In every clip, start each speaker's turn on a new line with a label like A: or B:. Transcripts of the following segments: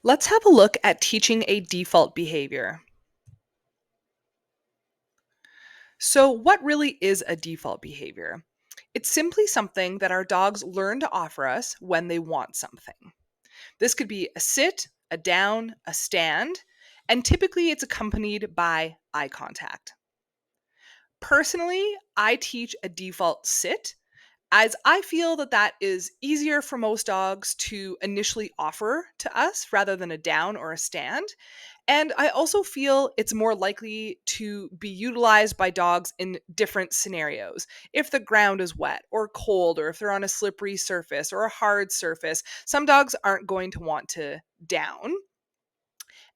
A: Let's have a look at teaching a default behavior. So, what really is a default behavior? It's simply something that our dogs learn to offer us when they want something. This could be a sit, a down, a stand, and typically it's accompanied by eye contact. Personally, I teach a default sit as I feel that that is easier for most dogs to initially offer to us rather than a down or a stand. And I also feel it's more likely to be utilized by dogs in different scenarios. If the ground is wet or cold, or if they're on a slippery surface or a hard surface, some dogs aren't going to want to down.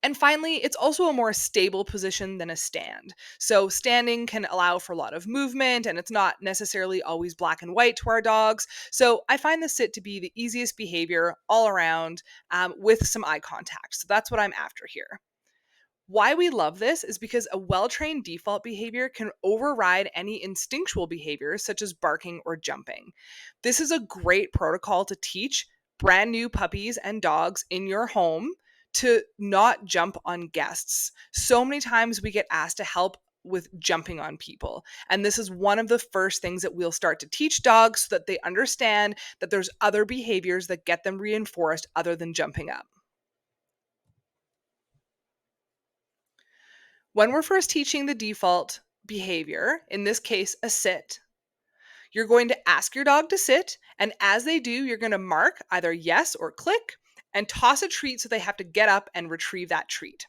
A: And finally, it's also a more stable position than a stand. So, standing can allow for a lot of movement and it's not necessarily always black and white to our dogs. So, I find the sit to be the easiest behavior all around with some eye contact. So, that's what I'm after here. Why we love this is because a well trained default behavior can override any instinctual behaviors such as barking or jumping. This is a great protocol to teach brand new puppies and dogs in your home to not jump on guests. So many times we get asked to help with jumping on people. And this is one of the first things that we'll start to teach dogs so that they understand that there's other behaviors that get them reinforced other than jumping up. When we're first teaching the default behavior, in this case, a sit, you're going to ask your dog to sit. And as they do, you're going to mark either yes or click and toss a treat so they have to get up and retrieve that treat.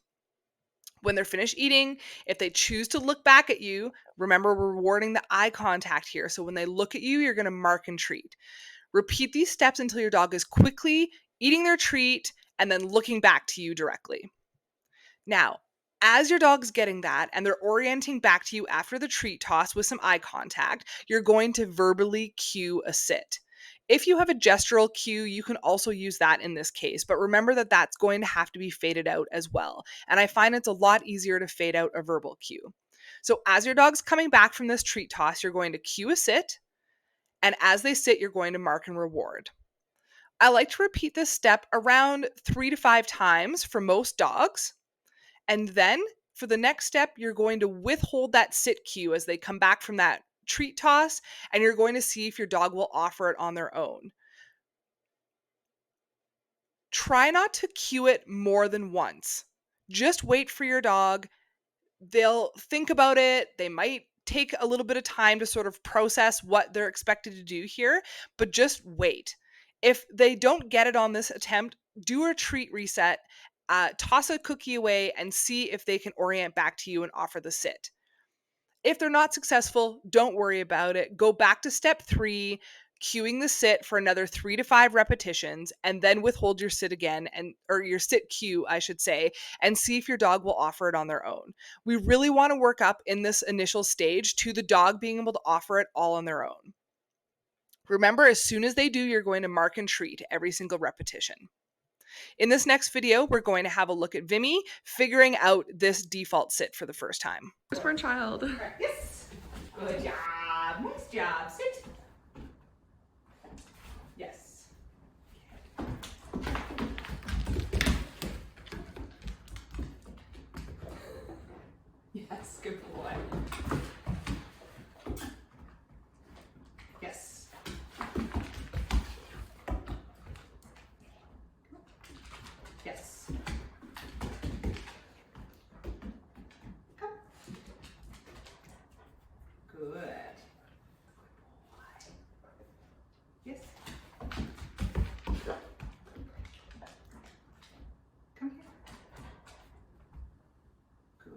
A: When they're finished eating, if they choose to look back at you, remember we're rewarding the eye contact here. So when they look at you, you're going to mark and treat. Repeat these steps until your dog is quickly eating their treat and then looking back to you directly. Now, as your dog's getting that and they're orienting back to you after the treat toss with some eye contact, you're going to verbally cue a sit. If you have a gestural cue, you can also use that in this case, but remember that that's going to have to be faded out as well. And I find it's a lot easier to fade out a verbal cue. So as your dog's coming back from this treat toss, you're going to cue a sit, and as they sit, you're going to mark and reward. I like to repeat this step around 3 to 5 times for most dogs. And then for the next step, you're going to withhold that sit cue as they come back from that treat toss, and you're going to see if your dog will offer it on their own. Try not to cue it more than once. Just wait for your dog. They'll think about it. They might take a little bit of time to sort of process what they're expected to do here, but just wait. If they don't get it on this attempt, do a treat reset, toss a cookie away, and see if they can orient back to you and offer the sit. If they're not successful, don't worry about it. Go back to step 3, cueing the sit for another 3 to 5 repetitions, and then withhold your sit again, and or your sit cue, I should say, and see if your dog will offer it on their own. We really want to work up in this initial stage to the dog being able to offer it all on their own. Remember, as soon as they do, you're going to mark and treat every single repetition. In this next video, we're going to have a look at Vimy figuring out this default sit for the first time.
B: Firstborn child.
A: Yes. Good job. Nice job. Sit. Yes. Yes, good boy. Yes. Yes. Come. Good. Yes. Come here. Good.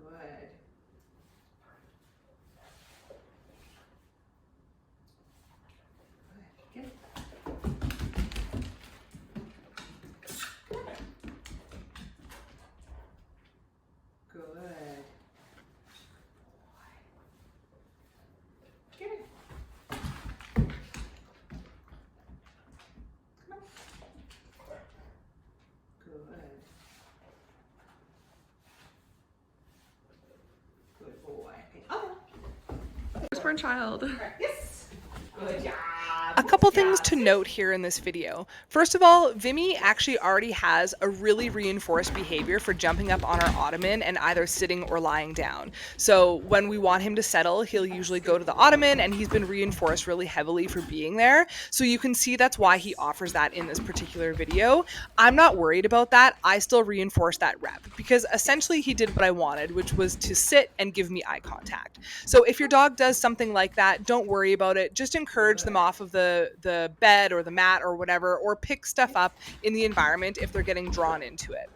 A: Good. Good. Get it. Come on. Good. Good boy. Okay. Oh.
B: Firstborn child.
A: Yes. Good job. A couple things to note here in this video. First of all, Vimy actually already has a really reinforced behavior for jumping up on our ottoman and either sitting or lying down. So when we want him to settle, he'll usually go to the ottoman, and he's been reinforced really heavily for being there. So you can see that's why he offers that in this particular video. I'm not worried about that. I still reinforce that rep because essentially he did what I wanted, which was to sit and give me eye contact. So if your dog does something like that, don't worry about it. Just encourage them off of the bed or the mat or whatever, or pick stuff up in the environment if they're getting drawn into it.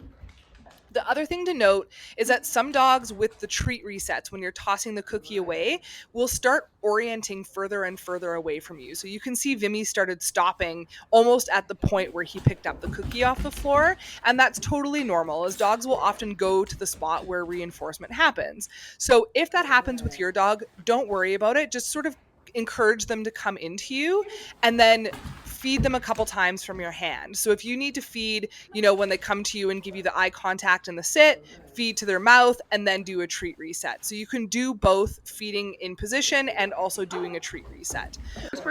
A: The other thing to note is that some dogs with the treat resets, when you're tossing the cookie away, will start orienting further and further away from you. So you can see Vimy started stopping almost at the point where he picked up the cookie off the floor. And that's totally normal, as dogs will often go to the spot where reinforcement happens. So if that happens with your dog, don't worry about it. Just sort of encourage them to come into you, and then feed them a couple times from your hand. So if you need to feed, when they come to you and give you the eye contact and the sit, feed to their mouth and then do a treat reset. So you can do both feeding in position and also doing a treat reset.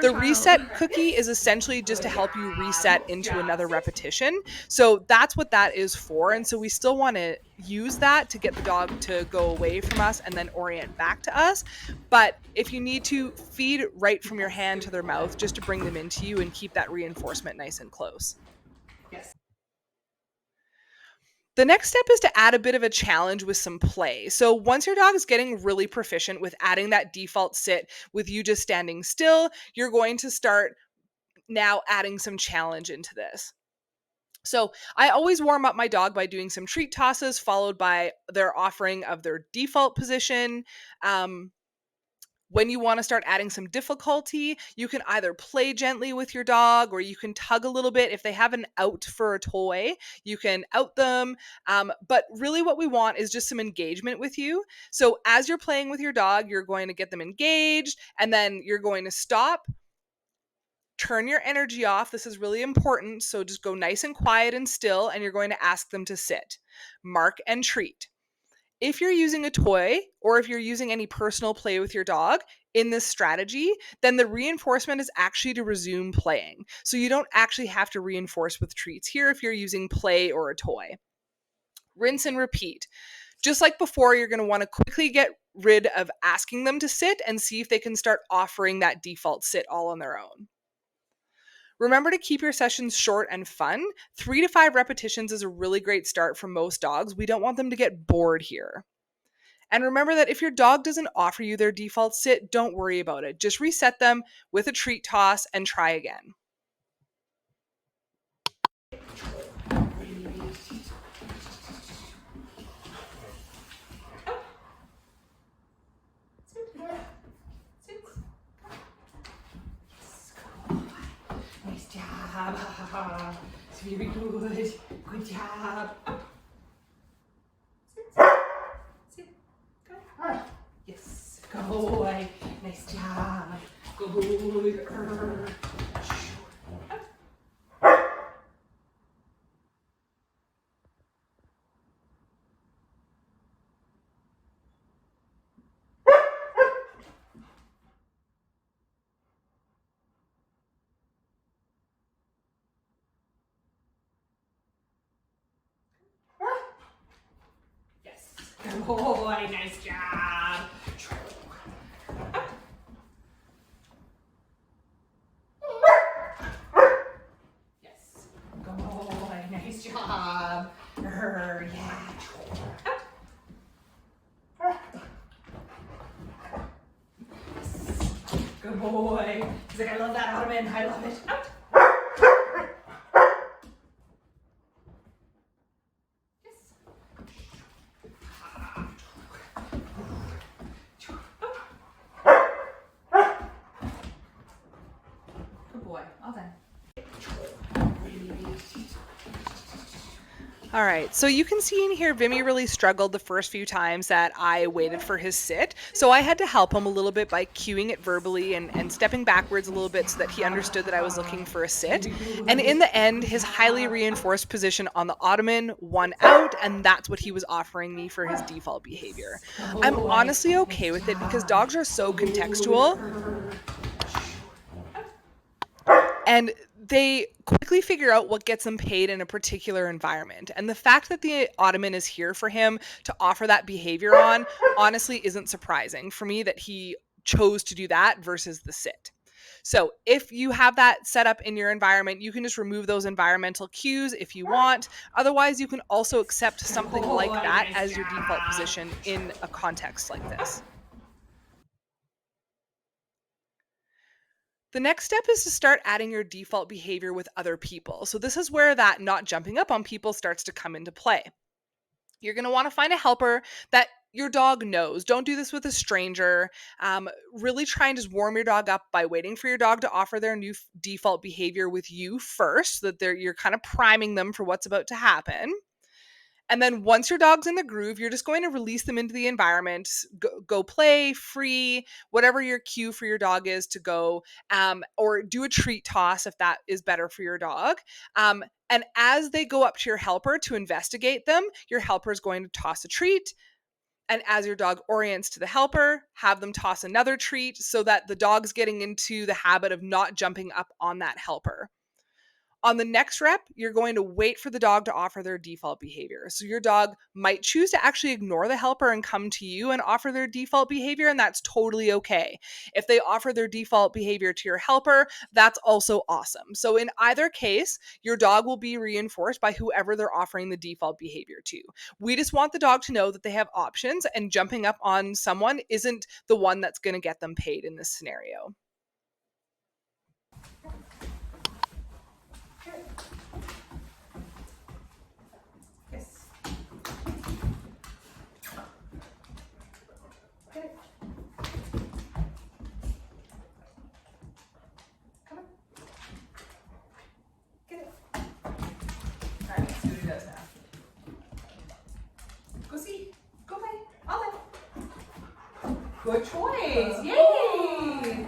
A: The reset cookie is essentially just to help you reset into another repetition. So that's what that is for. And so we still want to use that to get the dog to go away from us and then orient back to us. But if you need to, feed right from your hand to their mouth just to bring them into you and keep that reinforcement nice and close.
B: Yes.
A: The next step is to add a bit of a challenge with some play. So once your dog is getting really proficient with adding that default sit with you just standing still, you're going to start now adding some challenge into this. So I always warm up my dog by doing some treat tosses, followed by their offering of their default position. When you want to start adding some difficulty, you can either play gently with your dog, or you can tug a little bit. If they have an out for a toy, you can out them. But really what we want is just some engagement with you. So as you're playing with your dog, you're going to get them engaged, and then you're going to stop, turn your energy off. This is really important. So just go nice and quiet and still, and you're going to ask them to sit, mark, and treat. If you're using a toy, or if you're using any personal play with your dog in this strategy, then the reinforcement is actually to resume playing. So you don't actually have to reinforce with treats here if you're using play or a toy. Rinse and repeat. Just like before, you're going to want to quickly get rid of asking them to sit and see if they can start offering that default sit all on their own. Remember to keep your sessions short and fun. 3 to 5 repetitions is a really great start for most dogs. We don't want them to get bored here. And remember that if your dog doesn't offer you their default sit, don't worry about it. Just reset them with a treat toss and try again.
B: Nice job. It's very good. Good job. Up. Sit. Good. Yes. Good boy. Nice job. Good. Yes. Good boy. Nice job. Yes. Good boy. Nice job. Yeah. Good boy. He's like, I love that ottoman. I love it. Up. Yes. Good boy. All done.
A: All right, so you can see in here, Vimy really struggled the first few times that I waited for his sit. So I had to help him a little bit by cueing it verbally and stepping backwards a little bit so that he understood that I was looking for a sit. And in the end, his highly reinforced position on the ottoman won out, and that's what he was offering me for his default behavior. I'm honestly okay with it because dogs are so contextual. And they quickly figure out what gets them paid in a particular environment. And the fact that the Ottoman is here for him to offer that behavior on honestly isn't surprising for me that he chose to do that versus the sit. So if you have that set up in your environment, you can just remove those environmental cues if you want. Otherwise, you can also accept something
B: Boy,
A: like that
B: nice
A: as your default
B: job.
A: position in a context like this. The next step is to start adding your default behavior with other people. So this is where that not jumping up on people starts to come into play. You're going to want to find a helper that your dog knows. Don't do this with a stranger. Really try and just warm your dog up by waiting for your dog to offer their new default behavior with you first, so that you're kind of priming them for what's about to happen. And then once your dog's in the groove, you're just going to release them into the environment, go play, free, whatever your cue for your dog is to go, or do a treat toss if that is better for your dog. And as they go up to your helper to investigate them, your helper is going to toss a treat. And as your dog orients to the helper, have them toss another treat so that the dog's getting into the habit of not jumping up on that helper. On the next rep, you're going to wait for the dog to offer their default behavior. So your dog might choose to actually ignore the helper and come to you and offer their default behavior, and that's totally okay. If they offer their default behavior to your helper, that's also awesome. So in either case, your dog will be reinforced by whoever they're offering the default behavior to. We just want the dog to know that they have options, and jumping up on someone isn't the one that's going to get them paid in this scenario.
B: Yes. Get it. Come on. Get it. All right, let's see what he does now. Go see. Go play. All in. Good choice. Yay!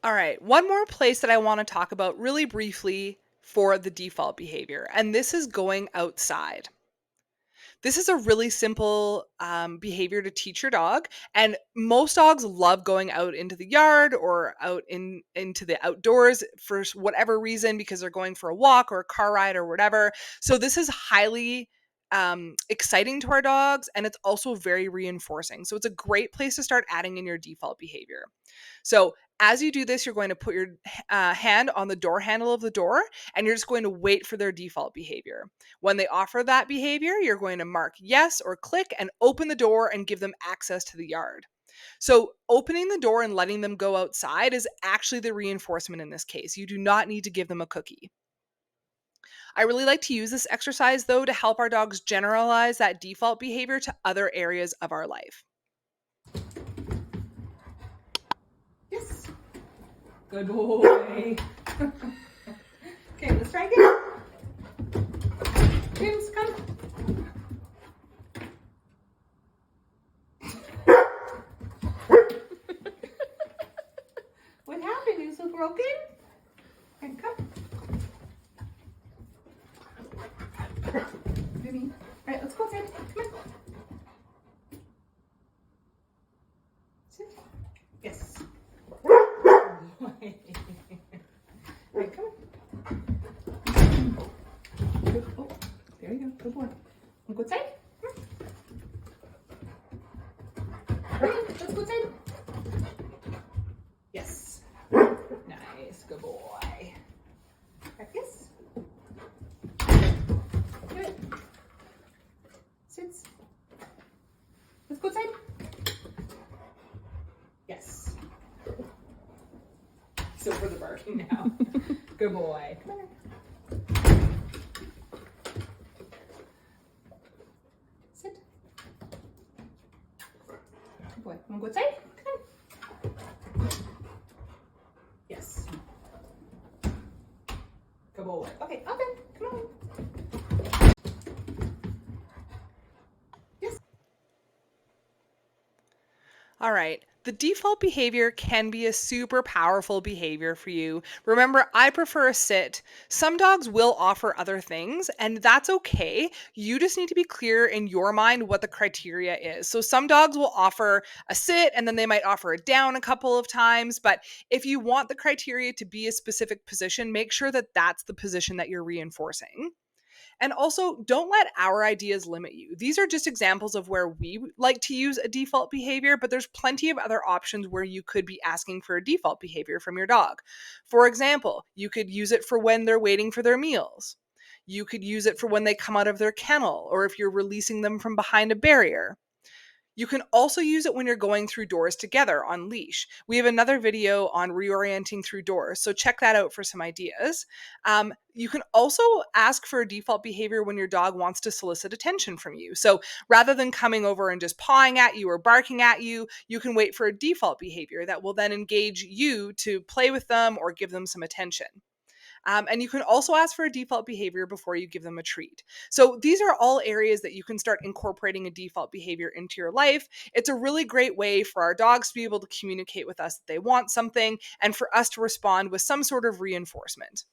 A: All right, one more place that I want to talk about really briefly for the default behavior, and this is going outside. This is a really simple behavior to teach your dog, and most dogs love going out into the yard or out into the outdoors for whatever reason, because they're going for a walk or a car ride or whatever. So this is highly exciting to our dogs, and it's also very reinforcing. So it's a great place to start adding in your default behavior. So as you do this, you're going to put your hand on the door handle of the door, and you're just going to wait for their default behavior. When they offer that behavior, you're going to mark yes or click and open the door and give them access to the yard. So opening the door and letting them go outside is actually the reinforcement in this case. You do not need to give them a cookie. I really like to use this exercise, though, to help our dogs generalize that default behavior to other areas of our life.
B: Yes. Good boy. Okay, let's try again. James, come. What happened? You so broken? Okay, come. Baby. All right, let's go outside. Come on. Sit. Yes. Good boy. All right, come on. Good. Oh, there you go. Good boy. Wanna go outside? Come. Let's go outside. Yes. Nice. Good boy. Practice. Good. Sits. Let's go outside. Yes. So for the barking now. Good boy. Come on. Sit. Good boy. Wanna go outside? Come on. Yes. Good boy. Okay, up in. Come on. Yes.
A: All right. The default behavior can be a super powerful behavior for you. Remember, I prefer a sit. Some dogs will offer other things, and that's okay. You just need to be clear in your mind what the criteria is. So, some dogs will offer a sit and then they might offer a down a couple of times. But if you want the criteria to be a specific position, make sure that that's the position that you're reinforcing. And also, don't let our ideas limit you. These are just examples of where we like to use a default behavior, but there's plenty of other options where you could be asking for a default behavior from your dog. For example, you could use it for when they're waiting for their meals. You could use it for when they come out of their kennel or if you're releasing them from behind a barrier. You can also use it when you're going through doors together on leash. We have another video on reorienting through doors, so check that out for some ideas. You can also ask for a default behavior when your dog wants to solicit attention from you. So rather than coming over and just pawing at you or barking at you, you can wait for a default behavior that will then engage you to play with them or give them some attention. And you can also ask for a default behavior before you give them a treat. So these are all areas that you can start incorporating a default behavior into your life. It's a really great way for our dogs to be able to communicate with us that they want something and for us to respond with some sort of reinforcement.